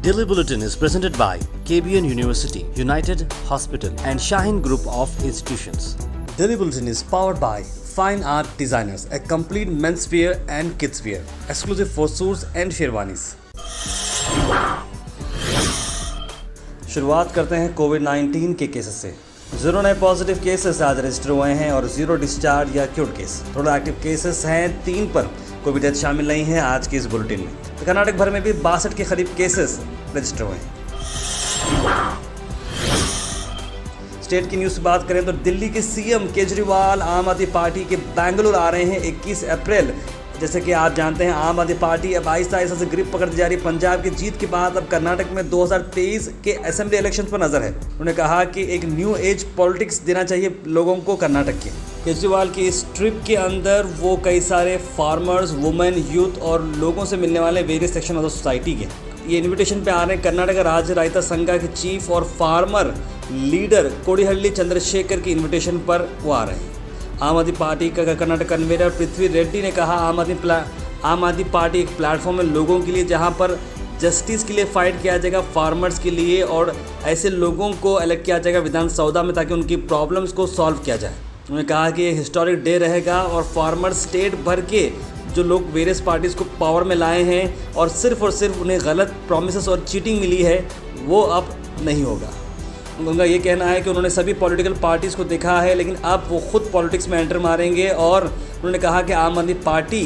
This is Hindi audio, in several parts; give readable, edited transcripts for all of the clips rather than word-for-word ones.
Daily Bulletin is presented by KBN University, United Hospital and Shaheen Group of Institutions. Daily Bulletin is powered by Fine Art Designers, a complete men's wear and kids wear, exclusive for suits and sherwanis. शुरुआत करते हैं कोविड-19 के केसेस से। 0 नए पॉजिटिव केसेस आज रजिस्टर हुए हैं और 0 डिस्चार्ज या cured case. Total active cases हैं 3 पर कोविड डेथ शामिल नहीं है आज के इस बुलेटिन में। तो कर्नाटक भर में भी 62 के करीब केसेस रजिस्टर हुए हैं। स्टेट की न्यूज़ की बात करें तो दिल्ली के सीएम केजरीवाल आम आदमी पार्टी के बेंगलुरु आ रहे हैं 21 अप्रैल। जैसे कि आप जानते हैं आम आदमी पार्टी अब आहिस्ता आहिस्ता से ग्रिप पकड़ती जा रही है। पंजाब की जीत के बाद अब कर्नाटक में 2023 के असेंबली इलेक्शन पर नजर है। उन्होंने कहा कि एक न्यू एज पॉलिटिक्स देना चाहिए लोगों को कर्नाटक के। केजरीवाल की इस ट्रिप के अंदर वो कई सारे फार्मर्स, वुमेन, यूथ और लोगों से मिलने वाले various section of the society के ये इन्विटेशन पे आ रहे हैं। कर्नाटक राज्य रायता संघ के चीफ और फार्मर लीडर कोडिहल्ली चंद्रशेखर की इन्विटेशन पर वो आ रहे हैं। आम आदमी पार्टी का कर्नाटक कन्वीनर पृथ्वी रेड्डी ने कहा आम आदमी पार्टी एक प्लेटफॉर्म है लोगों के लिए जहां पर जस्टिस के लिए फाइट किया जाएगा, फार्मर्स के लिए, और ऐसे लोगों को इलेक्ट किया जाएगा विधानसभा में ताकि उनकी प्रॉब्लम्स को सॉल्व किया जाए। उन्होंने कहा कि ये हिस्टोरिक डे रहेगा और फार्मर स्टेट भर के जो लोग वेरियस पार्टीज़ को पावर में लाए हैं और सिर्फ उन्हें गलत प्रॉमिसेस और चीटिंग मिली है वो अब नहीं होगा। उनका ये कहना है कि उन्होंने सभी पॉलिटिकल पार्टीज़ को देखा है लेकिन अब वो खुद पॉलिटिक्स में एंटर मारेंगे और उन्होंने कहा कि आम आदमी पार्टी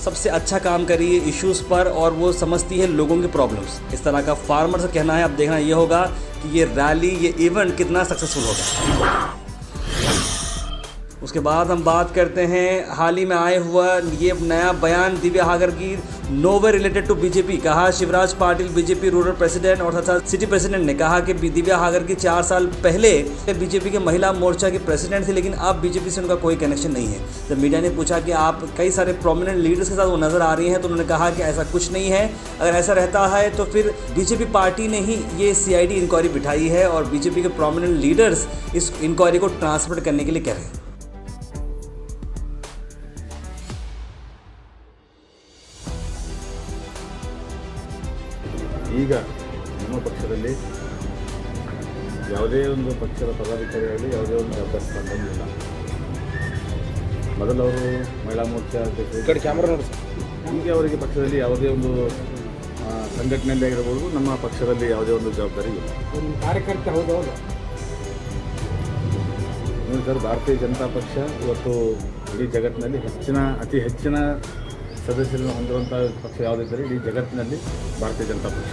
सबसे अच्छा काम कर रही है इश्यूज़ पर और वो समझती है लोगों के प्रॉब्लम्स। इस तरह का फार्मर से कहना है। अब देखना ये होगा कि ये रैली, ये इवेंट कितना सक्सेसफुल होगा। उसके बाद हम बात करते हैं हाल ही में आए हुआ ये नया बयान Divya Hagarkar no way related to BJP. कहा Shivraj Patil BJP rural president और तथा सिटी प्रेसिडेंट ने कहा कि दिव्या हागरकर 4 साल पहले बीजेपी के महिला मोर्चा की प्रेसिडेंट थी लेकिन अब बीजेपी से उनका कोई कनेक्शन नहीं है। जब मीडिया ने पूछा कि आप कई सारे प्रोमिनेंट लीडर्स के साथ वो नज़र आ रही हैं तो उन्होंने कहा कि ऐसा कुछ नहीं है। अगर ऐसा रहता है तो फिर बीजेपी पार्टी ने ही ये CID इंक्वायरी बिठाई है और बीजेपी के प्रोमिनेंट लीडर्स इस इंक्वायरी को ट्रांसफर करने के लिए कह रहे हैं। ಈಗ ನಮ್ಮ ಪಕ್ಷದಲ್ಲಿ ಯಾವುದೇ ಒಂದು ಪಕ್ಷದ ಪದಾಧಿಕಾರಿಯಾಗಲಿ ಯಾವುದೇ ಒಂದು ಜವಾಬ್ದಾರಿ ಸ್ಥಾನದಲ್ಲಿಲ್ಲ. ಮೊದಲು ಅವರು ಮಹಿಳಾ ಮೋರ್ಚಾ ಈಗ ಅವರಿಗೆ ಪಕ್ಷದಲ್ಲಿ ಯಾವುದೇ ಒಂದು ಸಂಘಟನೆಯಲ್ಲಿ ಆಗಿರ್ಬೋದು ನಮ್ಮ ಪಕ್ಷದಲ್ಲಿ ಯಾವುದೇ ಒಂದು ಜವಾಬ್ದಾರಿ ಇಲ್ಲ. ಒಂದು ಕಾರ್ಯಕರ್ತ ಹೌದು ಸರ್, ಭಾರತೀಯ ಜನತಾ ಪಕ್ಷ ಇವತ್ತು ಇಡೀ ಜಗತ್ತಿನಲ್ಲಿ ಅತಿ ಹೆಚ್ಚಿನ ಸದಸ್ಯರನ್ನು ಹೊಂದಿರುವಂಥ ಪಕ್ಷ ಯಾವುದಿದ್ದರೆ ಇಡೀ ಜಗತ್ತಿನಲ್ಲಿ ಭಾರತೀಯ ಜನತಾ ಪಕ್ಷ.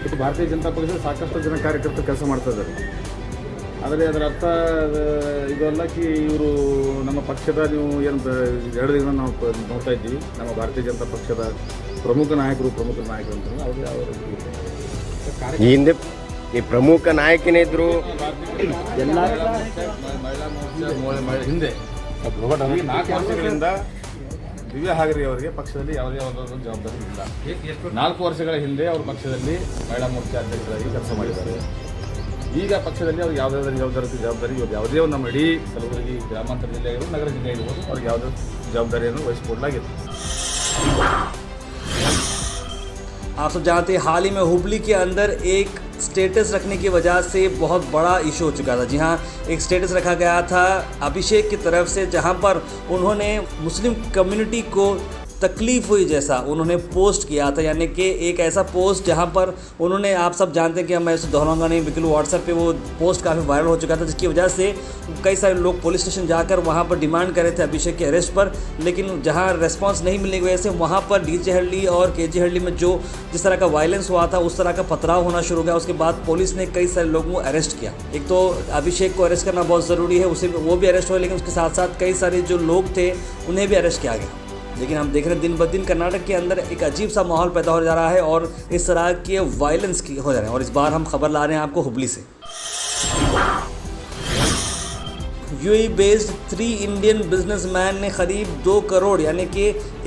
ಮತ್ತು ಭಾರತೀಯ ಜನತಾ ಪಕ್ಷದಲ್ಲಿ ಸಾಕಷ್ಟು ಜನ ಕಾರ್ಯಕರ್ತರು ಕೆಲಸ ಮಾಡ್ತಾ ಇದ್ದಾರೆ. ಆದರೆ ಅದರ ಅರ್ಥ ಇದಲ್ಲ ಕಿ ಇವರು ನಮ್ಮ ಪಕ್ಷದ ನೀವು ಏನು 2 ದಿನ ನಾವು ನೋಡ್ತಾ ಇದ್ದೀವಿ ನಮ್ಮ ಭಾರತೀಯ ಜನತಾ ಪಕ್ಷದ ಪ್ರಮುಖ ನಾಯಕರು ಅಂತಂದ್ರೆ ಅವರು ಈ ಹಿಂದೆ ಈ ಪ್ರಮುಖ ನಾಯಕನೇ ಇದ್ರು ಎಲ್ಲ ಮಹಿಳಾ ಹಿಂದೆ 4 ವರ್ಷಗಳಿಂದ ದಿವ್ಯಾ ಹಾಗರಿ ಅವರಿಗೆ ಪಕ್ಷದಲ್ಲಿ ಯಾವುದೇ ಒಂದು ಜವಾಬ್ದಾರಿ ಇಲ್ಲ. 4 ವರ್ಷಗಳ ಹಿಂದೆ ಅವರು ಪಕ್ಷದಲ್ಲಿ ಮಹಿಳಾ ಮೋರ್ಚಾ ಅಧ್ಯಕ್ಷರಾಗಿ ಕೆಲಸ ಮಾಡಿದ್ದಾರೆ. ಈಗ ಪಕ್ಷದಲ್ಲಿ ಅವ್ರಿಗೆ ಯಾವುದಾದ್ರೂ ಜವಾಬ್ದಾರಿ ಇವರು ಯಾವುದೇ ಒಂದು ನಮ್ಮ ಇಡೀ ಕಲಬುರಗಿ ಗ್ರಾಮಾಂತರ ಜಿಲ್ಲೆ ಆಗಿರ್ಬೋದು, ನಗರ ಜಿಲ್ಲೆ ಆಗಿರ್ಬೋದು, ಅವ್ರಿಗೆ ಯಾವುದೇ ಜವಾಬ್ದಾರಿಯನ್ನು ವಹಿಸಿಕೊಡಲಾಗಿದೆ. आप सब जानते हैं हाल ही में हुबली के अंदर एक स्टेटस रखने की वजह से बहुत बड़ा इशू हो चुका था। जी हाँ, एक स्टेटस रखा गया था अभिषेक की तरफ से जहाँ पर उन्होंने मुस्लिम कम्युनिटी को तकलीफ़ हुई जैसा उन्होंने पोस्ट किया था। यानी कि एक ऐसा पोस्ट जहाँ पर उन्होंने, आप सब जानते हैं कि मैं इसे दोहराऊंगा नहीं, बिल्कुल व्हाट्सएप पे वो पोस्ट काफ़ी वायरल हो चुका था जिसकी वजह से कई सारे लोग पुलिस स्टेशन जाकर वहाँ पर डिमांड कर रहे थे अभिषेक के अरेस्ट पर। लेकिन जहाँ रिस्पांस नहीं मिलने की वजह से वहाँ पर DJ हल्ली और KG हल्ली में जो जिस तरह का वायलेंस हुआ था उस तरह का पथराव होना शुरू हो गया। उसके बाद पुलिस ने कई सारे लोगों को अरेस्ट किया। एक तो अभिषेक को अरेस्ट करना बहुत ज़रूरी है, उसे वो भी अरेस्ट हुए, लेकिन उसके साथ साथ कई सारे जो लोग थे उन्हें भी अरेस्ट किया गया। लेकिन हम देख रहे हैं दिन ब दिन कर्नाटक के अंदर एक अजीब सा माहौल पैदा हो जा रहा है और इस तरह के वायलेंस की हो जा रहे हैं। और इस बार हम खबर ला रहे हैं आपको हुबली से। UAE बेस्ड 3 इंडियन बिजनेसमैन ने करीब 2 करोड़ यानी कि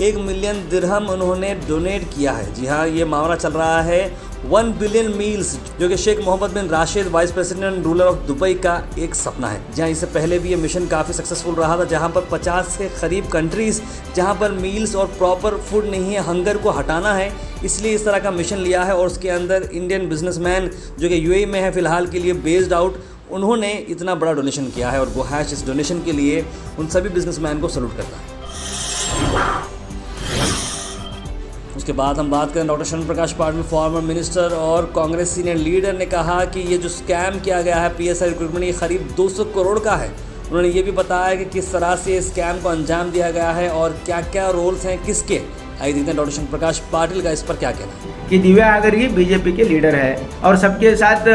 1 मिलियन दिरहम उन्होंने डोनेट किया है। जी हाँ, ये मामला चल रहा है 1 बिलियन मील्स, जो कि Sheikh Mohammed bin Rashid vice president ruler of Dubai का एक सपना है। जहां इससे पहले भी ये मिशन काफ़ी सक्सेसफुल रहा था, जहां पर 50 के करीब कंट्रीज़ जहां पर मील्स और प्रॉपर फूड नहीं है, हंगर को हटाना है, इसलिए इस तरह का मिशन लिया है। और उसके अंदर इंडियन बिजनेसमैन जो कि यूएई में है फ़िलहाल के लिए बेस्ड आउट, उन्होंने इतना बड़ा डोनेशन किया है और गोहैश इस डोनेशन के लिए उन सभी बिजनेसमैन को सैल्यूट करता है। उसके बाद हम बात करें डॉक्टर शरण प्रकाश पाटिल, फॉर्मर मिनिस्टर और कांग्रेस सीनियर लीडर, ने कहा कि ये जो स्कैम किया गया है पीएसआई रिक्रूटमेंट, ये करीब 200 करोड़ का है। उन्होंने ये भी बताया कि किस तरह से इस स्कैम को अंजाम दिया गया है और क्या क्या रोल्स हैं किसके। आइए देखते हैं डॉक्टर शरण प्रकाश पाटिल का इस पर क्या कहना है। कि दिव्या अगर ये बीजेपी के लीडर है और सबके साथ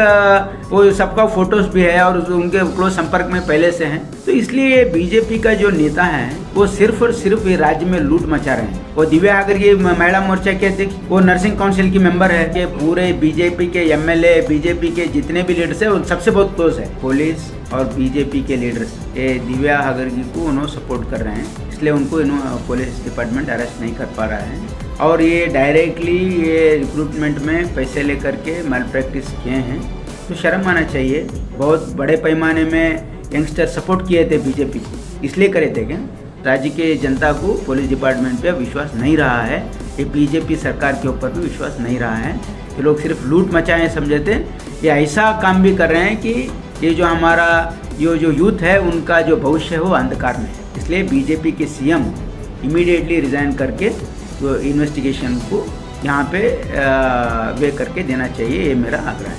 वो सबका फोटोज भी है और उनके क्लोज संपर्क में पहले से हैं, तो इसलिए बीजेपी का जो नेता है वो सिर्फ और सिर्फ ये राज्य में लूट मचा रहे हैं। और दिव्या अगर ये महिला मोर्चा के अध्यक्ष, वो नर्सिंग काउंसिल की मेंबर है, कि पूरे बीजेपी के एमएलए, बीजेपी के जितने भी लीडर्स है उन सबसे बहुत क्लोज है। पुलिस और बीजेपी के लीडर्स ये दिव्या हगरगी को उन्होंने सपोर्ट कर रहे हैं, इसलिए उनको पुलिस डिपार्टमेंट अरेस्ट नहीं कर पा रहा है। और ये डायरेक्टली ये रिक्रूटमेंट में पैसे लेकर के मैल प्रैक्टिस किए हैं, तो शर्म आना चाहिए। बहुत बड़े पैमाने में यंगस्टर सपोर्ट किए थे बीजेपी को, इसलिए करे थे क्या? राज्य के जनता को पुलिस डिपार्टमेंट पे विश्वास नहीं रहा है, ये बीजेपी सरकार के ऊपर भी विश्वास नहीं रहा है। ये लोग सिर्फ लूट मचाएं समझते, ये ऐसा काम भी कर रहे हैं कि ये जो हमारा ये जो यूथ है उनका जो भविष्य है वो अंधकार में है। इसलिए बीजेपी के सीएम इमीडिएटली रिजाइन करके तो इन्वेस्टिगेशन को यहाँ पे वे करके देना चाहिए, ये मेरा आग्रह है।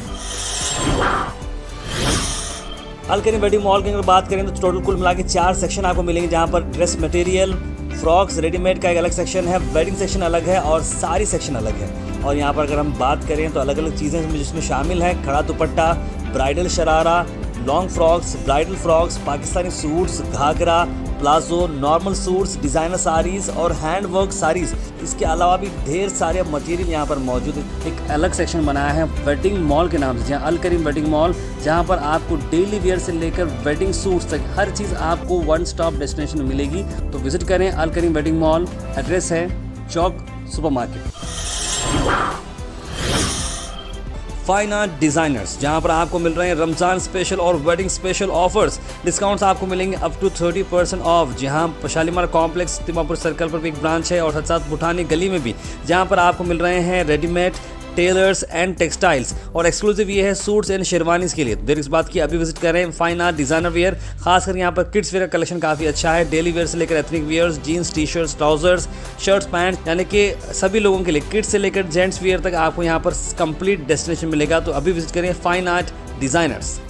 अल करीम वेडिंग मॉल की अगर बात करें तो टोटल कुल मिला के 4 सेक्शन आपको मिलेंगे, जहाँ पर ड्रेस मटेरियल, फ्रॉक्स, रेडीमेड का एक अलग सेक्शन है, वेडिंग सेक्शन अलग है और सारी सेक्शन अलग है। और यहाँ पर अगर हम बात करें तो अलग अलग चीज़ें जिसमें शामिल है खड़ा dupatta, bridal sharara, long frocks, bridal frocks, Pakistani suits, ghagra, palazzo, normal suits, designer saris और हैंड वर्क साड़ीज़। इसके अलावा भी ढेर सारे मटेरियल यहाँ पर मौजूद है। एक अलग सेक्शन बनाया है वेडिंग मॉल के नाम से, जहाँ अल करीम वेडिंग मॉल, जहाँ पर आपको डेली वेयर से लेकर वेडिंग सूट्स तक हर चीज़ आपको वन स्टॉप डेस्टिनेशन में मिलेगी। तो विजिट करें Al Kareem wedding mall, address है Chowk super market. Fine art designers, जहां पर आपको मिल रहे हैं रमज़ान स्पेशल और वेडिंग स्पेशल ऑफर्स। डिस्काउंट्स आपको मिलेंगे अप टू 30% ऑफ। जहां शालीमार कॉम्प्लेक्स तिमापुर सर्कल पर भी एक ब्रांच है और साथ साथ बुठानी गली में भी, जहां पर आपको मिल रहे हैं रेडीमेड, टेलर्स एंड टेक्सटाइल्स। और एक्सक्लूसिव ये है सूट्स एंड शेरवानीज़ के लिए। तो देर इस बात की अभी विजिट करें फाइन आर्ट डिज़ाइनर वेयर। खासकर यहाँ पर किड्स वेयर का कलेक्शन काफ़ी अच्छा है, डेली वेयर से लेकर ethnic wears, jeans, T shirts, trousers, shirts, pant, यानी कि सभी लोगों के लिए, किड्स से लेकर जेंट्स वेयर तक आपको यहाँ पर कंप्लीट डेस्टिनेशन मिलेगा। तो अभी विजिट करें फाइन आर्ट डिज़ाइनर्स।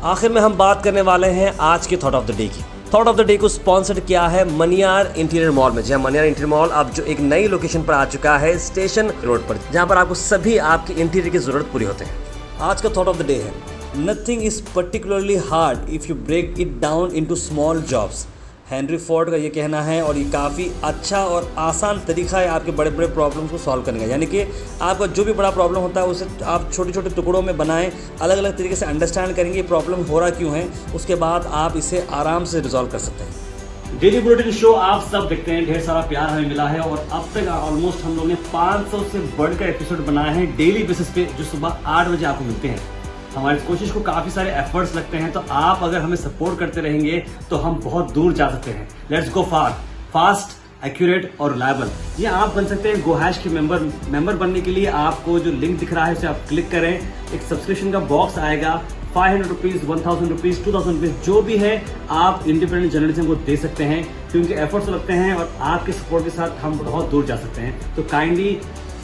आखिर में हम बात करने वाले हैं आज के थॉट ऑफ द डे की। थॉट ऑफ द डे को स्पॉन्सर्ड किया है मनियार इंटीरियर मॉल में। जहां मनियार इंटीरियर मॉल अब जो एक नई लोकेशन पर आ चुका है स्टेशन रोड पर, जहां पर आपको सभी आपके इंटीरियर की जरूरत पूरी होते हैं। आज का थॉट ऑफ द डे है, nothing is particularly hard if you break it down into small jobs. Henry Ford का ये कहना है और ये काफ़ी अच्छा और आसान तरीका है आपके बड़े बड़े प्रॉब्लम्स को सॉल्व करने का। यानी कि आपका जो भी बड़ा प्रॉब्लम होता है उसे आप छोटे छोटे टुकड़ों में बनाएं, अलग अलग तरीके से अंडरस्टैंड करेंगे ये प्रॉब्लम हो रहा क्यों है, उसके बाद आप इसे आराम से रिजॉल्व कर सकते हैं। डेली बुलेटिन शो आप सब देखते हैं, ढेर सारा प्यार हमें मिला है और अब तक ऑलमोस्ट हम लोग ने 500 से बढ़कर एपिसोड बनाए हैं डेली बेसिस पे, जो सुबह 8 बजे आपको मिलते हैं। हमारी कोशिश को काफ़ी सारे एफर्ट्स लगते हैं, तो आप अगर हमें सपोर्ट करते रहेंगे तो हम बहुत दूर जा सकते हैं। Let's go far, fast, accurate और रिलायबल। ये आप बन सकते हैं गोहैश के मेंबर बनने के लिए आपको जो लिंक दिख रहा है उसे आप क्लिक करें। एक सब्सक्रिप्शन का बॉक्स आएगा, 500 रुपीज़, 1000 रुपीज़, 2000 रुपीज़, जो भी है आप इंडिपेंडेंट जर्नलिज्म को दे सकते हैं, क्योंकि एफर्ट्स लगते हैं और आपके सपोर्ट के साथ हम बहुत दूर जा सकते हैं। तो kindly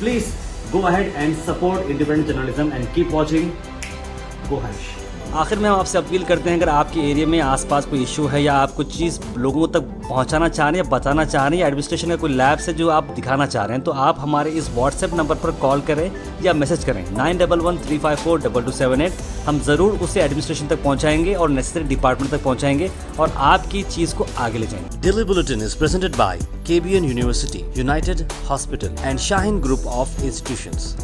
please go ahead and support independent journalism and keep watching गोहैश। आखिर में हम आपसे अपील करते हैं, अगर आपके एरिया में आसपास कोई इशू है या आप कुछ चीज़ लोगों तक पहुंचाना चाह रहे हैं या बताना चाह रहे हैं या एडमिनिस्ट्रेशन का कोई लैब से जो आप दिखाना चाह रहे हैं, तो आप हमारे इस व्हाट्सएप नंबर पर कॉल करें या मैसेज करें 9113542278। हम ज़रूर उसे एडमिनिस्ट्रेशन तक पहुंचाएंगे और नेसेसरी डिपार्टमेंट तक पहुंचाएंगे और आपकी चीज़ को आगे ले जाएंगे। Daily bulletin is presented by KBN university, United hospital and Shaheen group of institutions.